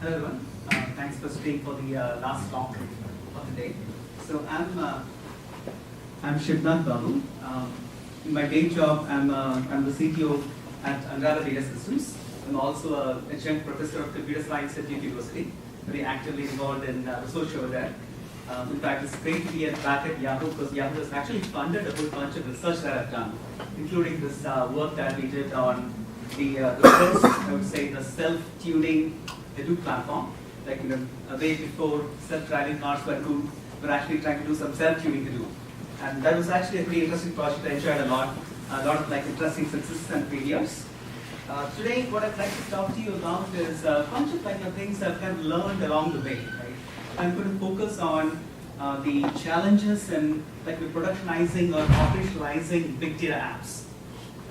Hello everyone. Thanks for staying for the last talk of the day. So I'm Shivnath Babu. In my day job, I'm the CTO at Unravel Data Systems. I'm also a adjunct professor of computer science at Duke University. Very actively involved in research over there. In fact, it's great to be back at Yahoo because Yahoo has actually funded a whole bunch of research that I've done, including this work that we did on the first, I would say, the self-tuning Hadoop platform. Like, way before self-driving cars were cool, we're actually trying to do some self-tuning Hadoop. And that was actually a pretty interesting project. I enjoyed a lot of like interesting successes and failures. Today, what I'd like to talk to you about is a bunch of like things I've kind of learned along the way. Right? I'm going to focus on the challenges in like productionizing or operationalizing big data apps.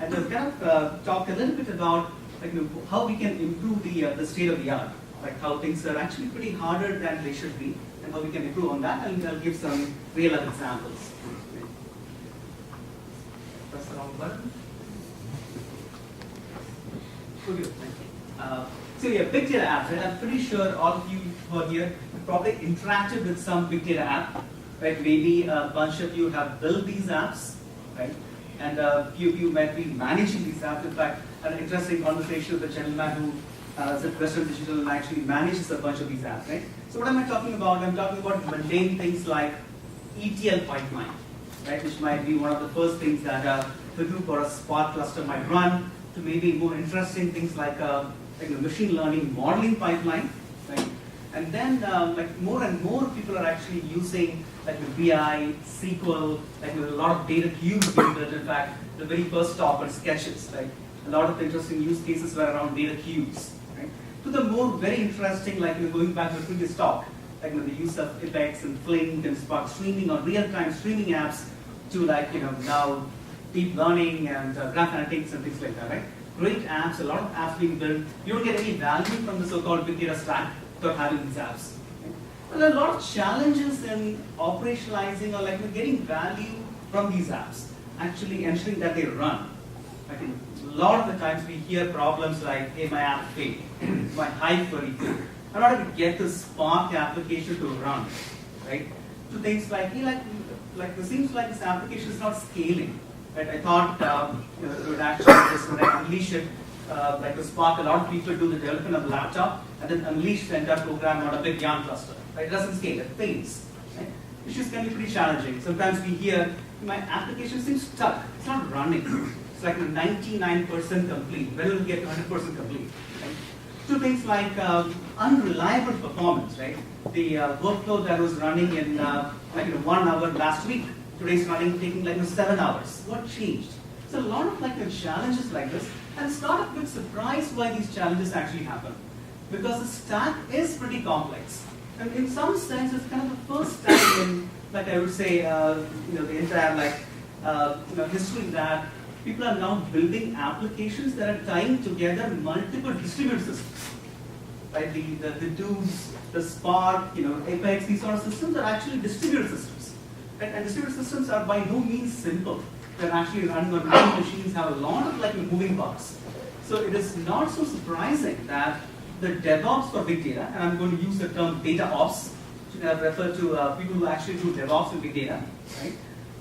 And we'll kind of talk a little bit about like, how we can improve the state of the art, like how things are actually pretty harder than they should be, and how we can improve on that, and I'll give some real-life examples. Press the wrong button. Okay, thank you. So yeah, big data apps, right? I'm pretty sure all of you who are here probably interacted with some big data app, right? Maybe a bunch of you have built these apps, right? And a few of you might be managing these apps. In fact, I had an interesting conversation with a gentleman who is at Western Digital and actually manages a bunch of these apps, right? So what am I talking about? I'm talking about mundane things like ETL pipeline, right? Which might be one of the first things that Hadoop or a Spark cluster might run, to maybe more interesting things like a machine learning modeling pipeline, right? And then like more and more people are actually using like the BI, SQL, like a lot of data cubes being built. In fact, the very first talk on sketches, right? A lot of interesting use cases were around data cubes, right? To the more very interesting, like going back to the previous talk, like the use of Apex and Flink and Spark streaming or real-time streaming apps to like now deep learning and graph analytics and things like that, right? Great apps, a lot of apps being built. You don't get any value from the so-called big data stack without having these apps. Well, there are a lot of challenges in operationalizing or like getting value from these apps, actually ensuring that they run. I think a lot of the times we hear problems like, hey, my app failed, my Hive query failed. I'm not able to get the Spark application to run, right? To things like, hey, like it seems like this application is not scaling. Right? I thought it would actually just when I unleash it, like the Spark, a lot of people do the development of the laptop and then unleash the entire program on a big yarn cluster. Right? It doesn't scale, it fails. Right? Issues can be pretty challenging. Sometimes we hear, my application seems stuck, it's not running. It's like 99% complete. When will we get to 100% complete? Right? Two things like unreliable performance, right? The workload that was running in like 1 hour last week, today's running taking like 7 hours. What changed? So a lot of like challenges like this, and it's not a bit surprised why these challenges actually happen, because the stack is pretty complex. And in some sense, it's kind of the first time in, like I would say, the entire like history that people are now building applications that are tying together multiple distributed systems. Right? The Hadoops, the Spark, Apex, these sort of systems are actually distributed systems. Right? And distributed systems are by no means simple. They're actually running on many machines, have a lot of like moving parts. So it is not so surprising that the DevOps for big data, and I'm going to use the term data ops to kind of refer to people who actually do DevOps in big data, right?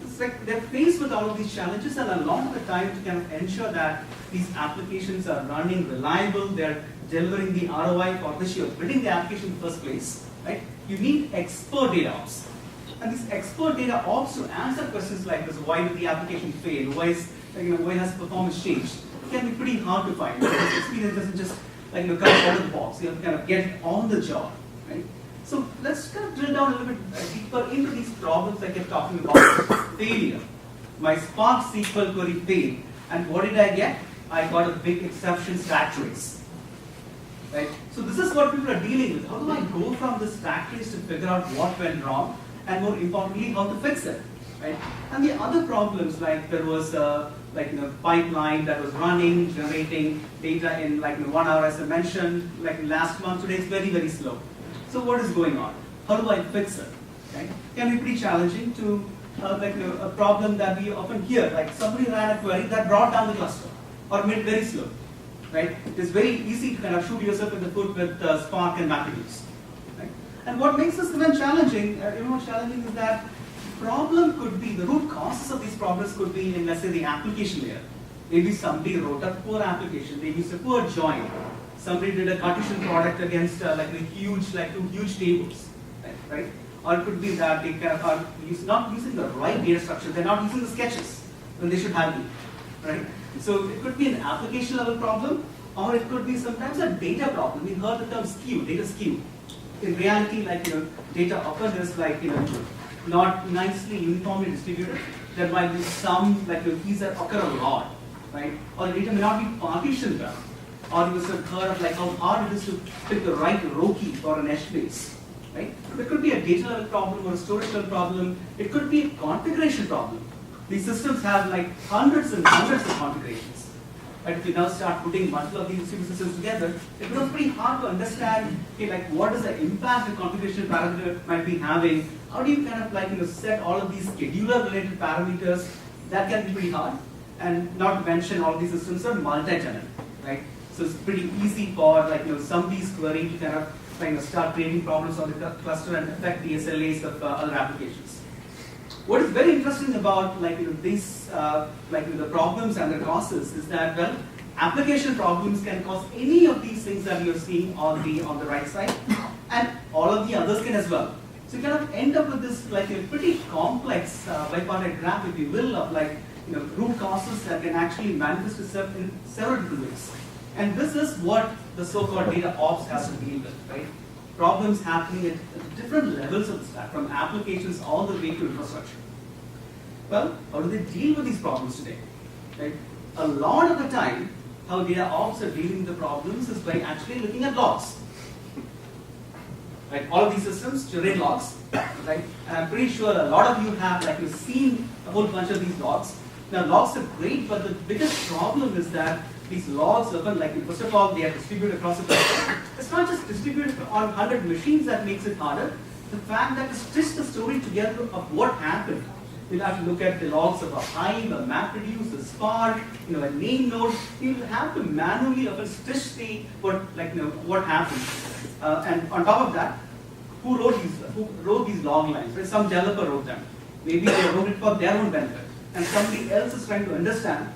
It's like they're faced with all of these challenges, and a lot of the time to kind of ensure that these applications are running reliable, they're delivering the ROI for which you're building the application in the first place, right? You need expert data ops. And these expert data ops to answer questions like this: why did the application fail? Why has performance changed? It can be pretty hard to find. This experience doesn't just come out of the box. You have to kind of get on the job, right? So let's kind of drill down a little bit deeper into these problems I kept talking about. Failure. My Spark SQL query failed, and what did I get? I got a big exception stack trace. Right? So this is what people are dealing with. How do I go from this stack trace to figure out what went wrong, and more importantly, how to fix it? Right? And the other problems, like there was pipeline that was running, generating data in 1 hour, as I mentioned, like last month. Today it's very, very slow. So what is going on? How do I fix it? Right? Can be pretty challenging to a problem that we often hear, like somebody ran a query that brought down the cluster or made it very slow. right? It is very easy to kind of shoot yourself in the foot with Spark and MapReduce, right? And what makes this even more challenging is that the problem could be, the root causes of these problems could be in, let's say, the application layer. Maybe somebody wrote a poor application, they used a poor join. Somebody did a Cartesian product against two huge tables, right? Or it could be that they kind of are not using the right data structure, they're not using the sketches when they should have been, right? So it could be an application level problem, or it could be sometimes a data problem. We heard the term skew, data skew. In reality, data often is not nicely uniformly distributed. There might be some keys that occur a lot, right? Or data may not be partitioned well. Or you have heard of how hard it is to pick the right row key for an hash base, right? It could be a data level problem or a storage level problem. It could be a configuration problem. These systems have hundreds and hundreds of configurations. But if you now start putting multiple of these distributed systems together, it becomes pretty hard to understand what is the impact the configuration parameter might be having. How do you kind of set all of these scheduler related parameters? That can be pretty hard. And not to mention all of these systems are multi-tenant, right? So it's pretty easy for somebody's query to kind of start creating problems on the cluster and affect the SLAs of other applications. What is very interesting about these the problems and the causes is that application problems can cause any of these things that you're seeing on the right side, and all of the others can as well. So you kind of end up with this a pretty complex bipartite graph, if you will, of root causes that can actually manifest itself in several different ways. And this is what the so-called data ops has to deal with, right? Problems happening at different levels of the stack, from applications all the way to infrastructure. Well, how do they deal with these problems today? Right? A lot of the time, how data ops are dealing with the problems is by actually looking at logs. Right? All of these systems generate logs, right? And I'm pretty sure a lot of you have you've seen a whole bunch of these logs. Now, logs are great, but the biggest problem is that these logs often, first of all, they are distributed across the cluster. It's not just distributed on 100 machines that makes it harder. The fact that to stitch the story together of what happened, you'll have to look at the logs of a Hive, a MapReduce, a Spark, a name node. You'll have to manually stitch what happened. And on top of that, who wrote these log lines? Right? Some developer wrote them. Maybe they wrote it for their own benefit, and somebody else is trying to understand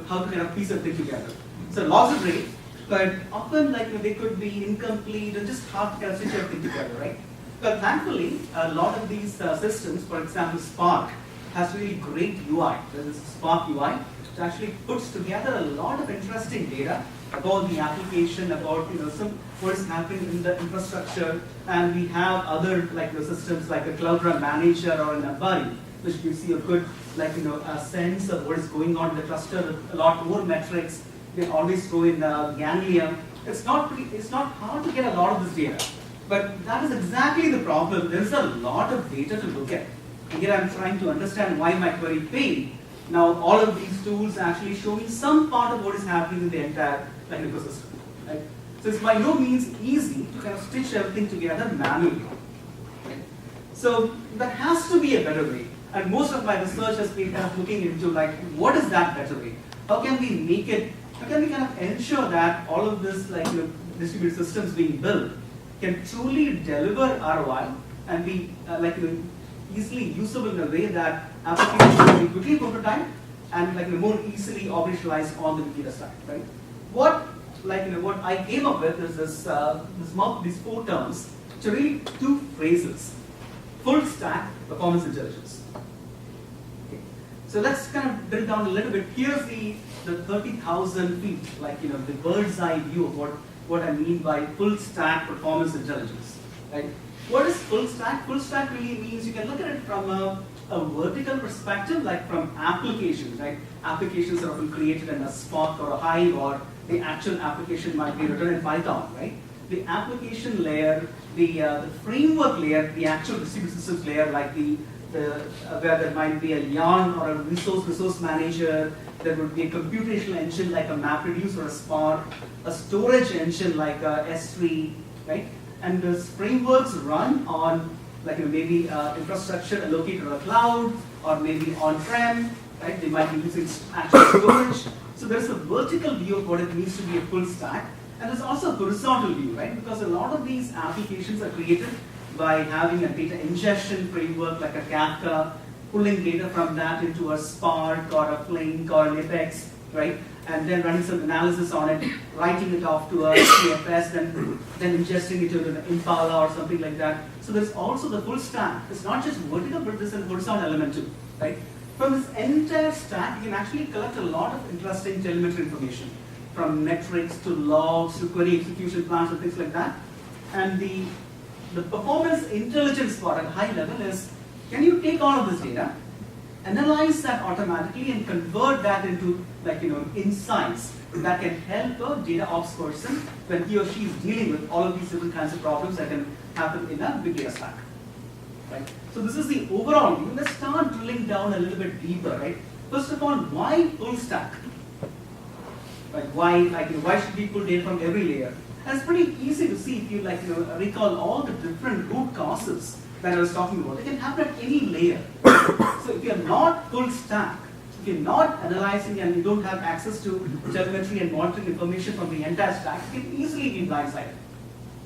how to kind of piece a thing together. So logs are great, but often they could be incomplete and just hard to kind of stitch everything together, right? But thankfully, a lot of these systems, for example, Spark has really great UI. There's this Spark UI, which actually puts together a lot of interesting data about the application, about what is happening in the infrastructure, and we have other systems like a Cloud Run Manager or an Abari, which gives you a good a sense of what is going on in the cluster, a lot more metrics. You can always throw in Ganglia. It's not hard to get a lot of this data, but that is exactly the problem. There is a lot of data to look at. Here I'm trying to understand why my query failed. Now all of these tools actually show me some part of what is happening in the entire ecosystem. Right? So it's by no means easy to kind of stitch everything together manually. Right? So there has to be a better way. And most of my research has been kind of looking into what is that better way? How can we make it? How can we kind of ensure that all of this distributed systems being built can truly deliver ROI and be easily usable in a way that applications can be quickly prototyped and more easily operationalized on the Wikidata stack, right? What I came up with is these four terms, which are really two phrases: full stack performance intelligence. Okay. So let's kind of drill down a little bit. Here's the 30,000 feet, the bird's eye view of what I mean by full stack performance intelligence, right? What is full stack? Full stack really means you can look at it from a vertical perspective, from applications, right? Applications are often created in a Spark or a Hive, or the actual application might be written in Python, right? The application layer, the framework layer, the actual distributed systems layer, where there might be a yarn or a resource manager. There would be a computational engine like a MapReduce or a Spark, a storage engine like a S3, right? And those frameworks run on maybe infrastructure located on a cloud or maybe on-prem, right? They might be using actual storage. So there's a vertical view of what it means to be a full stack, and there's also a horizontal view, right? Because a lot of these applications are created by having a data ingestion framework like a Kafka, pulling data from that into a Spark or a Flink or an Apex, right? And then running some analysis on it, writing it off to a CFS, then ingesting it into an Impala or something like that. So there's also the full stack. It's not just vertical, but there's a horizontal element too, right? From this entire stack, you can actually collect a lot of interesting telemetry information, from metrics to logs to query execution plans and things like that. And the performance intelligence part at a high level is, can you take all of this data, analyze that automatically, and convert that into insights that can help a data ops person when he or she is dealing with all of these different kinds of problems that can happen in a big data stack. Right? So this is the overall view. Let's start drilling down a little bit deeper, right? First of all, why full stack? Right? Why should we pull data from every layer? And it's pretty easy to see if you recall all the different root causes that I was talking about. It can happen at any layer. So if you're not full stack, if you're not analyzing and you don't have access to telemetry and monitoring information from the entire stack, you can easily be blindsided.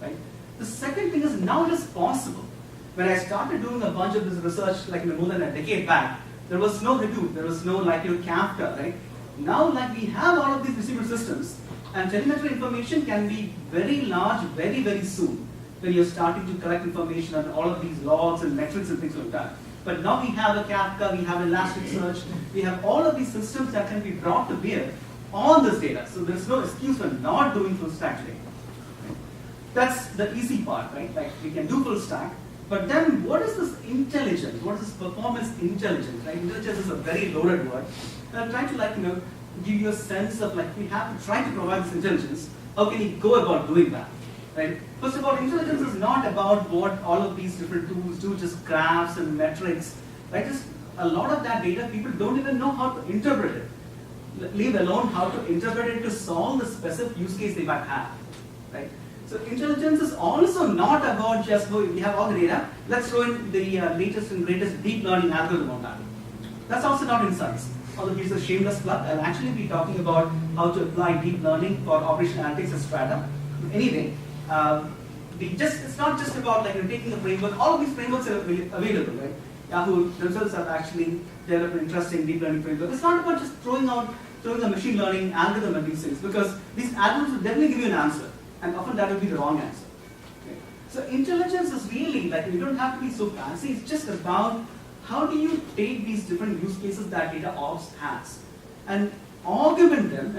Right? The second thing is, now it is possible. When I started doing a bunch of this research more than a decade back, there was no Hadoop, there was no Kafka, right? Now we have all of these distributed systems, and telemetry information can be very large very, very soon when you're starting to collect information on all of these logs and metrics and things like that. But now we have a Kafka, we have Elasticsearch, we have all of these systems that can be brought to bear on this data. So there's no excuse for not doing full stack today. That's the easy part, right? We can do full stack. But then what is this intelligence? What is this performance intelligence? Right? Intelligence is a very loaded word. And I'm trying to give you a sense of we have to try to provide this intelligence. How can you go about doing that? Right? First of all, intelligence is not about what all of these different tools do, just graphs and metrics. Right? Just a lot of that data, people don't even know how to interpret it. Leave alone how to interpret it to solve the specific use case they might have. Right? So intelligence is also not about just, we have all the data, let's throw in the latest and greatest deep learning algorithm on that. That's also not insights. Although here's a shameless plug, I'll actually be talking about how to apply deep learning for operational analytics and strata. Anyway, it's not just about taking a framework. All of these frameworks are available, right? Yahoo themselves have actually developed an interesting deep learning framework. It's not about just throwing a machine learning algorithm and these things, because these algorithms will definitely give you an answer. And often that will be the wrong answer. Okay? So intelligence is really you don't have to be so fancy. It's just about how do you take these different use cases that data ops has and augment them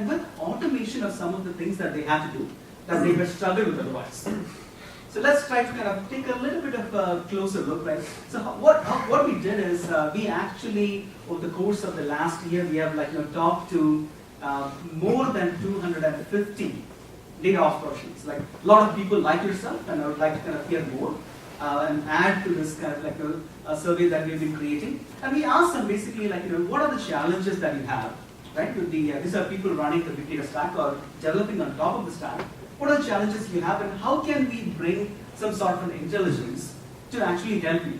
with automation of some of the things that they have to do that they would struggle with otherwise. So let's try to take a little bit of a closer look, right? So what we did is we actually, over the course of the last year, we have talked to more than 250 data ops professionals. A lot of people like yourself, and I would like to hear more and add to this a survey that we've been creating. And we asked them basically what are the challenges that you have, right? With these are people running the big data stack or developing on top of the stack. What are the challenges you have, and how can we bring some sort of an intelligence to actually help you?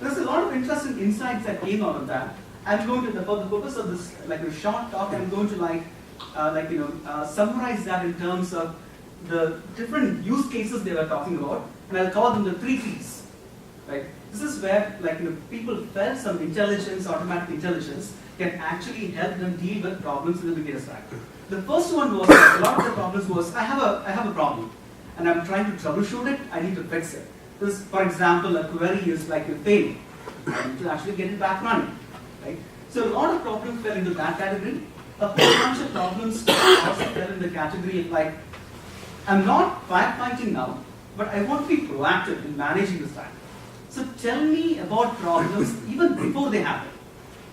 There's a lot of interesting insights that came out of that. I'm going to, for the purpose of this a short talk, I'm going to summarize that in terms of the different use cases they were talking about, and I'll call them the 3 Ps. Right? This is where people felt some intelligence, automatic intelligence, can actually help them deal with problems in the big data stack. The first one was, a lot of the problems was, I have a problem, and I'm trying to troubleshoot it, I need to fix it. This, for example, a query is failing. I need to actually get it back running. Right? So a lot of problems fell into that category. A whole bunch of problems also fell in the category of I'm not firefighting now, but I want to be proactive in managing the stack. So tell me about problems even before they happen,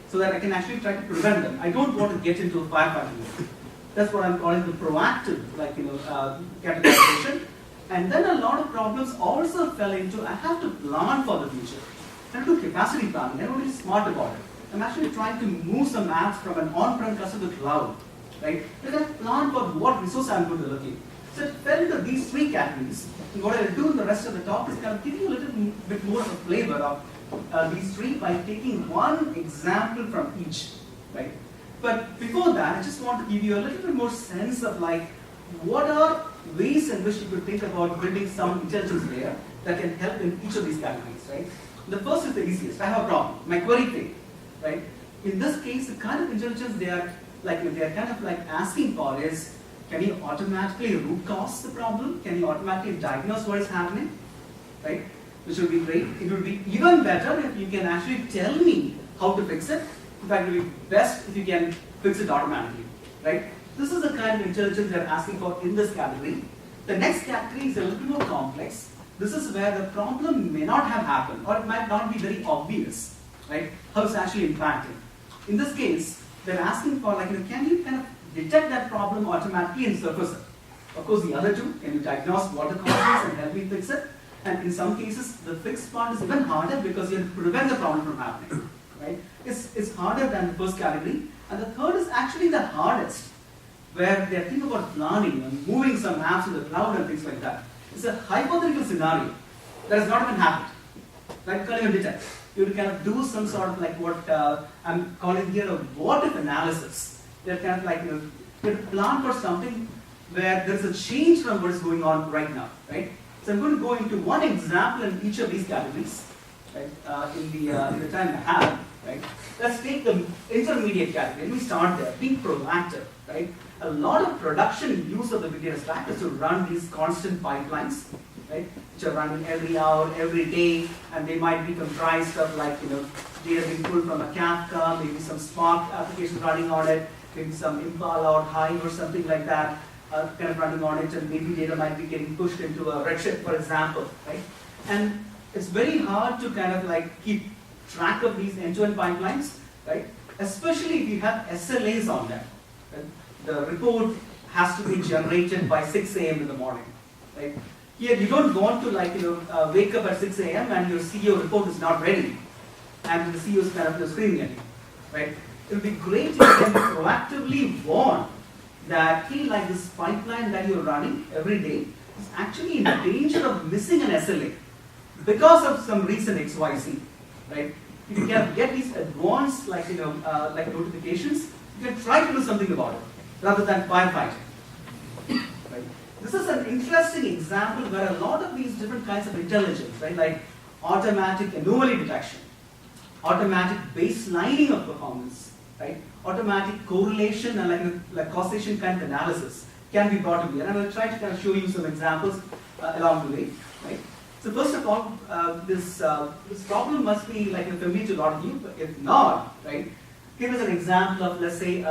so that I can actually try to prevent them. I don't want to get into a firefighting mode. That's what I'm calling the proactive, categorization. And then a lot of problems also fell into, I have to plan for the future. I have to do capacity planning. I don't be smart about it. I'm actually trying to move some apps from an on-prem cluster to cloud, right? Because I plan for what resource I'm going to allocate. So it fell into these 3 categories. And what I'll do in the rest of the talk is give you a little bit more of a flavor of these 3 by taking one example from each, right? But before that, I just want to give you a little bit more sense of like, what are ways in which you could think about building some intelligence layer that can help in each of these categories, right? The first is the easiest. I have a problem. My query failed, right? In this case, the kind of intelligence they are kind of like asking for is, can you automatically root cause the problem? Can you automatically diagnose what is happening, right? Which would be great. It would be even better if you can actually tell me how to fix it. In fact, it would be best if you can fix it automatically, right? This is the kind of intelligence they're asking for in this category. The next category is a little more complex. This is where the problem may not have happened, or it might not be very obvious, right? How it's actually impacting. In this case, they're asking for like, can you kind of detect that problem automatically and surface it? Of course, the other two, can you diagnose what the cause is and help me fix it? And in some cases, the fixed part is even harder because you have to prevent the problem from happening, right? It's harder than the first category. And the third is actually the hardest, where they're thinking about planning and moving some apps to the cloud and things like that. It's a hypothetical scenario that has not even happened. Right? Can't even detect. You would kind of do some sort of like what I'm calling here a what-if analysis. They're kind of like, you have to plan for something where there's a change from what is going on right now, right? So I'm going to go into one example in each of these categories, right? In the time I have, right? Let's take the intermediate category. Let me start there. Being proactive, right? A lot of production use of the big data stack is to run these constant pipelines, right? Which are running every hour, every day, and they might be comprised of like, data being pulled from a Kafka, maybe some Spark application running on it, maybe some Impala or Hive or something like that, kind of running on it, and maybe data might be getting pushed into a Redshift, for example, right? And it's very hard to kind of like keep track of these end-to-end pipelines, right? Especially if you have SLAs on them. Right? The report has to be generated by 6 a.m. in the morning, right? Here, you don't want to like, wake up at 6 a.m. and your CEO report is not ready, and the CEO is kind of screaming at you, right? It would be great if you can proactively warn that, hey, like this pipeline that you're running every day is actually in danger of missing an SLA because of some reason XYZ, right? If you can get these advanced, like notifications, you can try to do something about it rather than firefighting. Right? This is an interesting example where a lot of these different kinds of intelligence, right, like automatic anomaly detection, automatic baselining of performance, right, automatic correlation and like causation kind of analysis can be brought to bear. And I will try to kind of show you some examples along the way, right? So first of all, this problem must be like familiar to a lot of you, but if not, right, here is an example of, let's say,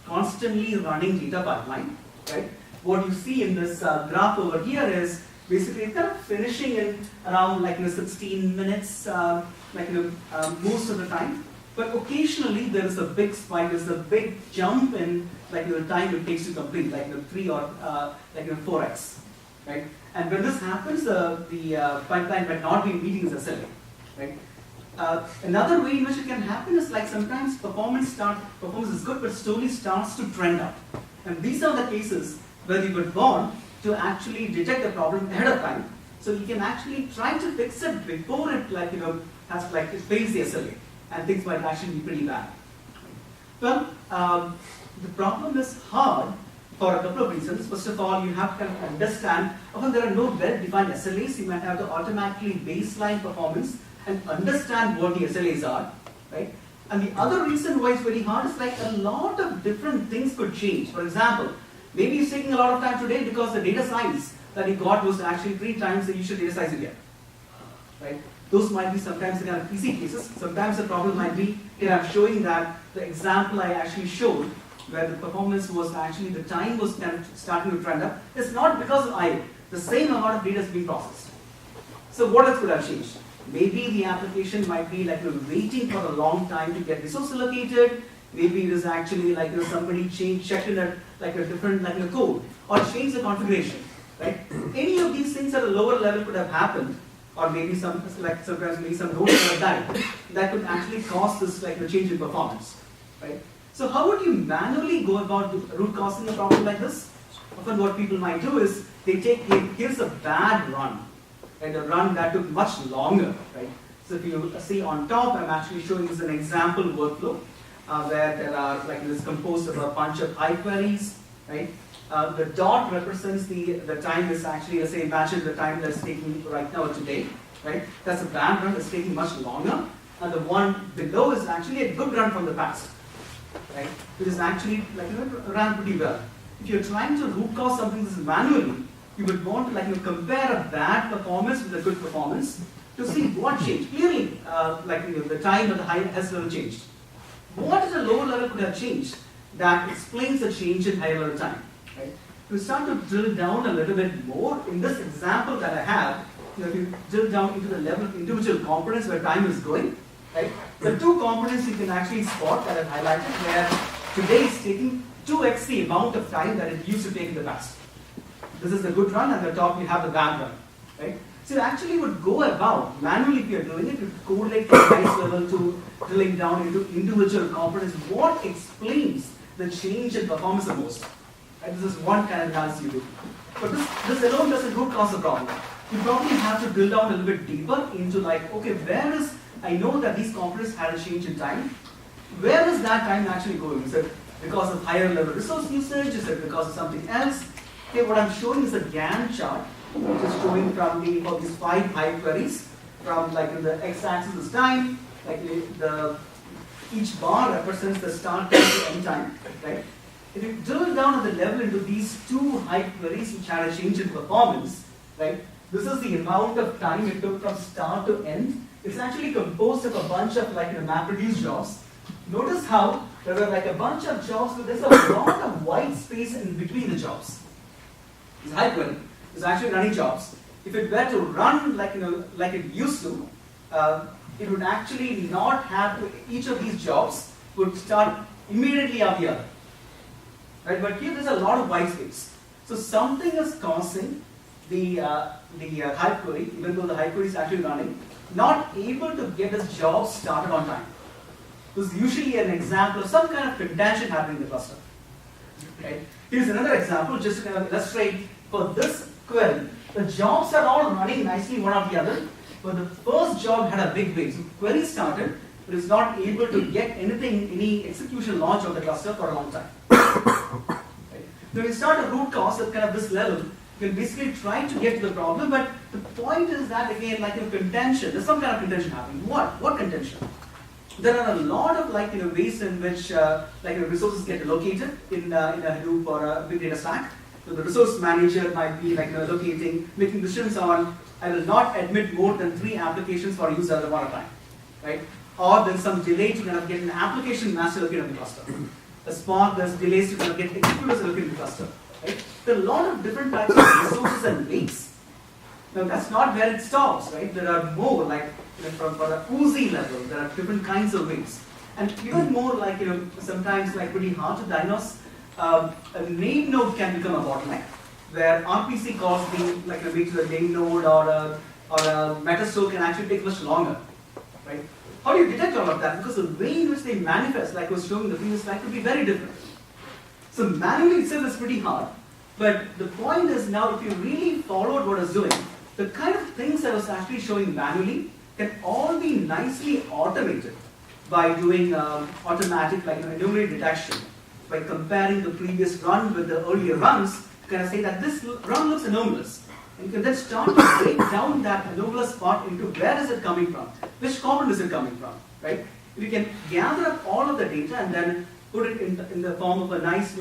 constantly running data pipeline, right? What you see in this graph over here is basically it's kind of finishing in around like 16 minutes, most of the time. But occasionally there is a big spike, there's a big jump in like the time it takes to complete, like 3 or 4x, right? And when this happens, the pipeline might not be meeting its SLA, right? Another way in which it can happen is like sometimes performance is good, but slowly starts to trend up. And these are the cases where you would want to actually detect the problem ahead of time, so you can actually try to fix it before it has it fails the SLA, and things might actually be pretty bad. Well, the problem is hard for a couple of reasons. First of all, you have to kind of understand, often there are no well-defined SLAs. You might have to automatically baseline performance and understand what the SLAs are, right? And the other reason why it's very hard is like a lot of different things could change. For example, maybe it's taking a lot of time today because the data size that you got was actually 3 times the usual data size you get, right? Those might be sometimes the kind of easy cases. Sometimes the problem might be, here I'm showing that the example I actually showed, where the performance was actually, the time was kind of starting to trend up. It's not because of I. The same amount of data is being processed. So what else could have changed? Maybe the application might be like waiting for a long time to get resource allocated. Maybe it is actually like somebody checked in a different code or changed the configuration, right? Any of these things at a lower level could have happened, or maybe sometimes maybe some nodes have died. That could actually cause this change in performance, right? So how would you manually go about root causing a problem like this? Often what people might do is they take, here's a bad run, right? A run that took much longer, right? So if you see on top, I'm actually showing this as an example workflow. where there are like this composed of a bunch of high queries, right? The dot represents the time is actually, let's say, imagine the time that's taking right now today, right? That's a bad run that's taking much longer, and the one below is actually a good run from the past, right? Which is actually like ran pretty well. If you're trying to root cause something this is manually, you would want to compare a bad performance with a good performance to see what changed. Clearly, the time at the highest level changed. What at the lower level could have changed that explains the change in higher level time? Right? To start to drill down a little bit more, in this example that I have, if you drill down into the level of individual components where time is going, right? The two components you can actually spot that I've highlighted, where today is taking 2x the amount of time that it used to take in the past. This is the good run, and at the top you have the bad run, right? So you actually would go about, manually if you're doing it, you correlate the price level to drilling down into individual components. What explains the change in performance the most? Right? This is one kind of analysis you do. But this alone doesn't root cause the problem. You probably have to drill down a little bit deeper into okay, I know that these components had a change in time. Where is that time actually going? Is it because of higher level resource usage? Is it because of something else? Okay, what I'm showing is a Gantt chart, which is showing from these 5 high queries, from the x-axis is time, each bar represents the start time to end time, right? If you drill down at the level into these 2 high queries which had a change in performance, right? This is the amount of time it took from start to end. It's actually composed of a bunch of MapReduce jobs. Notice how there were a bunch of jobs, but there's a lot of white space in between the jobs. This high query is actually running jobs. If it were to run like it used to, it would actually not have each of these jobs would start immediately on the other. Right? But here there's a lot of white space. So something is causing the high query, even though the high query is actually running, not able to get its job started on time. This is usually an example of some kind of contention happening in the cluster. Right? Here's another example, just to kind of illustrate for this query. The jobs are all running nicely one after the other, but the first job had a big wait. So query started, but it's not able to get any execution launch of the cluster for a long time. Right? So we start a root cause at kind of this level. You can basically try to get to the problem, but the point is that again, contention. There's some kind of contention happening. What contention? There are a lot of ways in which resources get allocated in a Hadoop or a big data stack. So the resource manager might be allocating, making decisions on, I will not admit more than 3 applications for use at one time, right? Or there's some delay to kind of get an application master allocated in the cluster. A Spark, there's delays to kind of get executors allocated in the cluster, right? There are a lot of different types of resources and weights. Now that's not where it stops, right? There are more from the Uzi level, there are different kinds of weights. And even more sometimes pretty hard to diagnose, a name node can become a bottleneck, where RPC calls being a way to the name node or a metastore can actually take much longer, right? How do you detect all of that? Because the way in which they manifest, like I was showing in the previous slide, could be very different. So manually itself is pretty hard, but the point is now if you really followed what I was doing, the kind of things I was actually showing manually can all be nicely automated by doing automatic anomaly detection, by comparing the previous run with the earlier runs to kind of say that this run looks anomalous. And you can then start to break down that anomalous part into where is it coming from, which component is it coming from, right? If you can gather up all of the data and then put it in the form of a nice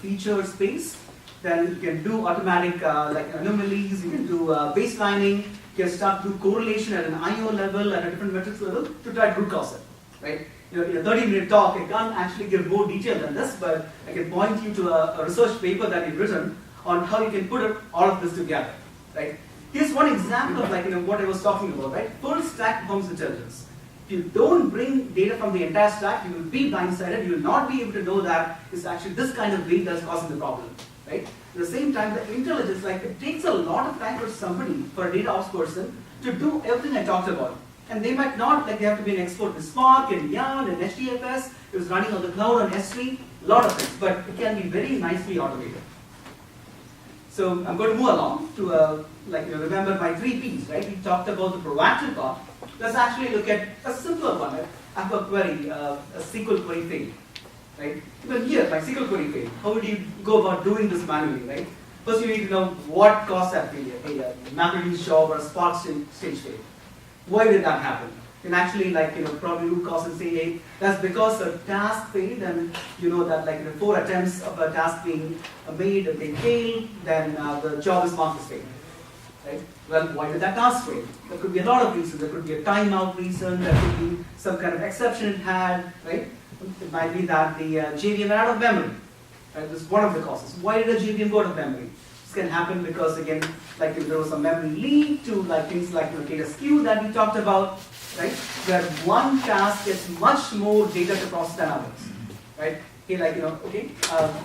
feature space, then you can do automatic anomalies, you can do baselining, you can start to do correlation at an IO level, at a different metrics level to try to root cause it, right? In a 30-minute talk, I can't actually give more detail than this, but I can point you to a research paper that we've written on how you can put all of this together, right? Here's one example of what I was talking about, right? Full stack performance intelligence. If you don't bring data from the entire stack, you will be blindsided. You will not be able to know that it's actually this kind of weight that's causing the problem, right? At the same time, the intelligence, it takes a lot of time for somebody, for a data ops person, to do everything I talked about. And they might not, they have to be an expert in Spark, in Yarn, in HDFS, it was running on the cloud on S3, a lot of things, but it can be very nicely automated. So I'm going to move along to remember my 3 P's, right? We talked about the proactive part. Let's actually look at a simpler one. I have a query, a SQL query failed, right? Even here, my SQL query failed. How would you go about doing this manually, right? First, you need to know what caused that failure. A MapReduce job or a Spark stage failed. Why did that happen? You can actually probably root cause and say, hey, that's because a task failed, and you know that 4 attempts of a task being made, if they fail, then the job is marked as failed. Right? Well, why did that task fail? There could be a lot of reasons. There could be a timeout reason. There could be some kind of exception it had. Right? It might be that the JVM ran out of memory. Right? This is one of the causes. Why did a JVM go out of memory? This can happen because, again, if there was a memory leak to things like data skew that we talked about, right? Where one task gets much more data to process than others, right? Okay,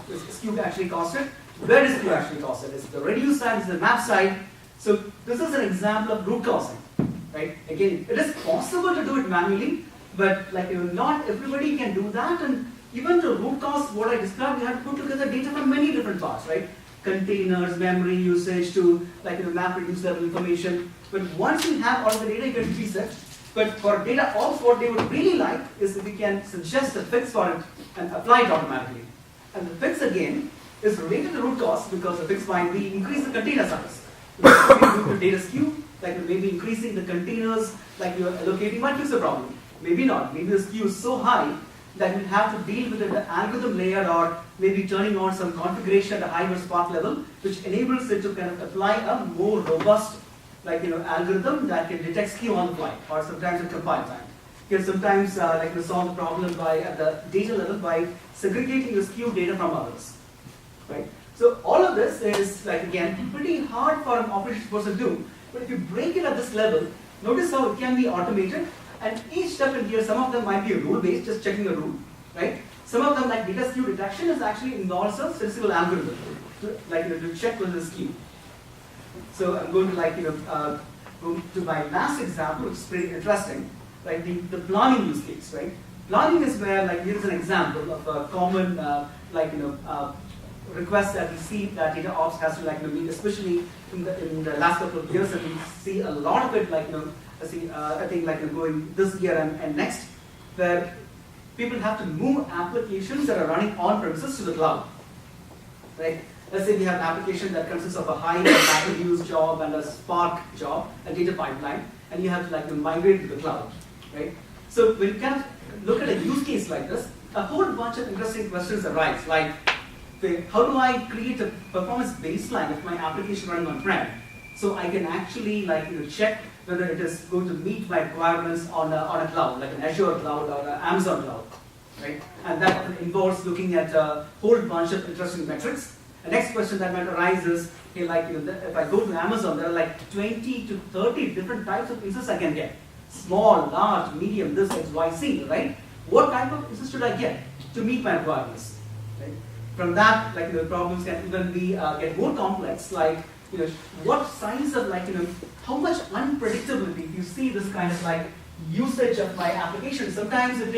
is skew actually caused it? Where does skew actually cause it? Is it the reduce side? Is it the map side? So this is an example of root causing, right? Again, it is possible to do it manually, but not everybody can do that. And even to root cause what I described, you have to put together data from many different parts, right? Containers, memory usage to map reduce level information. But once you have all the data, you can increase it. But for data ops, what they would really like is if we can suggest a fix for it and apply it automatically. And the fix again is related to root cause because the fix might be increase the container size. Due to data skew, maybe increasing the containers, you're allocating might fix the problem. Maybe not. Maybe the skew is so high that you have to deal with it at the algorithm layer or maybe turning on some configuration at a higher Spark level, which enables it to kind of apply a more robust algorithm that can detect skew on the fly, or sometimes at compile time. You can sometimes solve the problem at the data level by segregating the skew data from others, right? So all of this is again pretty hard for an operations person to do, but if you break it at this level, notice how it can be automated, and each step in here, some of them might be rule-based, just checking a rule, right? Some of them, like data skew detection, is actually involves a statistical algorithm to check whether the skew. So I'm going to go to my last example, which is pretty interesting, like the planning use case, right? Planning is where here's an example of a common request that we see that data ops has to meet, especially in the last couple of years, and we see a lot of it I think going this year and next, where people have to move applications that are running on premises to the cloud, right? Let's say we have an application that consists of a Hive, a MapReduce job, and a Spark job, a data pipeline, and you have to migrate to the cloud, right? So when you kind of look at a use case like this, a whole bunch of interesting questions arise, like how do I create a performance baseline of my application running on-prem, so I can actually check whether it is going to meet my requirements on a cloud, like an Azure cloud or an Amazon cloud, right? And that involves looking at a whole bunch of interesting metrics. The next question that might arise is, if I go to Amazon, there are 20 to 30 different types of instances I can get. Small, large, medium, this, X, Y, Z, right? What type of instance should I get to meet my requirements, right? From that, the problems can even be get more complex, what size of how much unpredictability. If you see this kind of usage of my application, sometimes it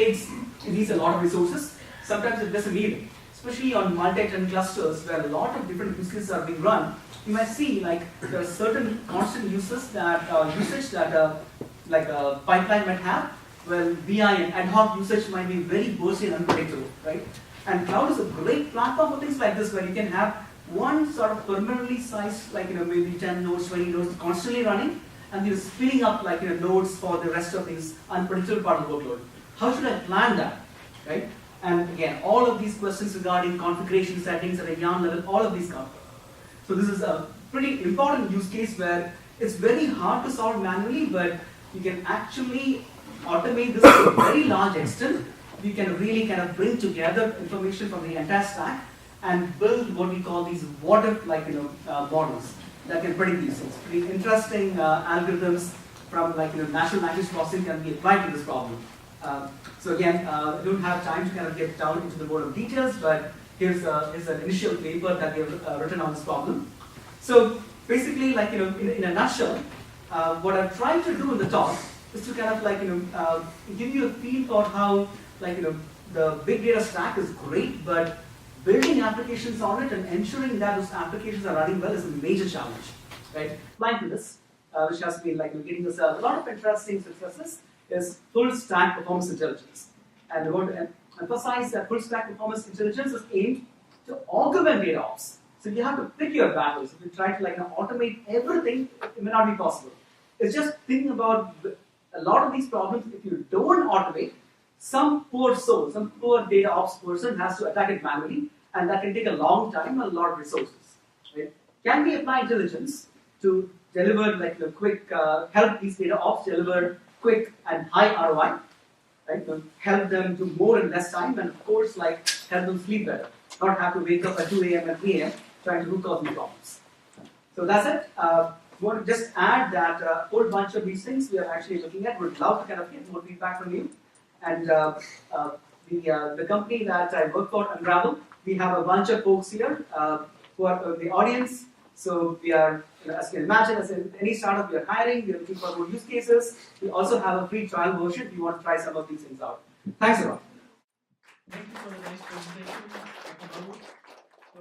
needs a lot of resources, sometimes it doesn't need it. Especially on multi-tenant clusters where a lot of different use cases are being run, you might see there are certain constant uses that usage that a pipeline might have. Well, BI and ad hoc usage might be very bursty and unpredictable, right? And cloud is a great platform for things like this, where you can have one sort of permanently sized, maybe 10 nodes, 20 nodes constantly running, and you're spinning up nodes for the rest of these unpredictable part of the workload. How should I plan that, right? And again, all of these questions regarding configuration settings at a yarn level, all of these come. So this is a pretty important use case where it's very hard to solve manually, but you can actually automate this to a very large extent. We can really kind of bring together information from the entire stack and build what we call these what-if models that can predict these things. Pretty interesting algorithms from natural language processing can be applied to this problem. So again, I don't have time to kind of get down into the more of details, but here's an initial paper that we have written on this problem. So basically, in a nutshell, what I've tried to do in the talk is to kind of give you a feel for how the big data stack is great, but building applications on it and ensuring that those applications are running well is a major challenge, right? Applying to this, which has been like getting this a lot of interesting successes, is full stack performance intelligence. And we want to emphasize that full stack performance intelligence is aimed to augment data ops. So you have to pick your battles. If you try to automate everything, it may not be possible. It's just thinking about a lot of these problems. If you don't automate, some poor soul, some poor data ops person has to attack it manually, and that can take a long time and a lot of resources. Right? Can we apply intelligence to deliver quick, help these data ops deliver quick and high ROI? Right? Help them do more in less time, and of course, help them sleep better. Not have to wake up at 2 a.m. and 3 a.m. trying to root cause these problems. So that's it. Want to just add that a whole bunch of these things we are actually looking at. Would love to kind of get more feedback from you. And the company that I work for, Unravel, we have a bunch of folks here who are the audience. So we are, as you can imagine, as in any startup, we are hiring. We are looking for more use cases. We also have a free trial version if you want to try some of these things out. Thanks a lot. Thank you for the nice presentation, Dr. Babu. So,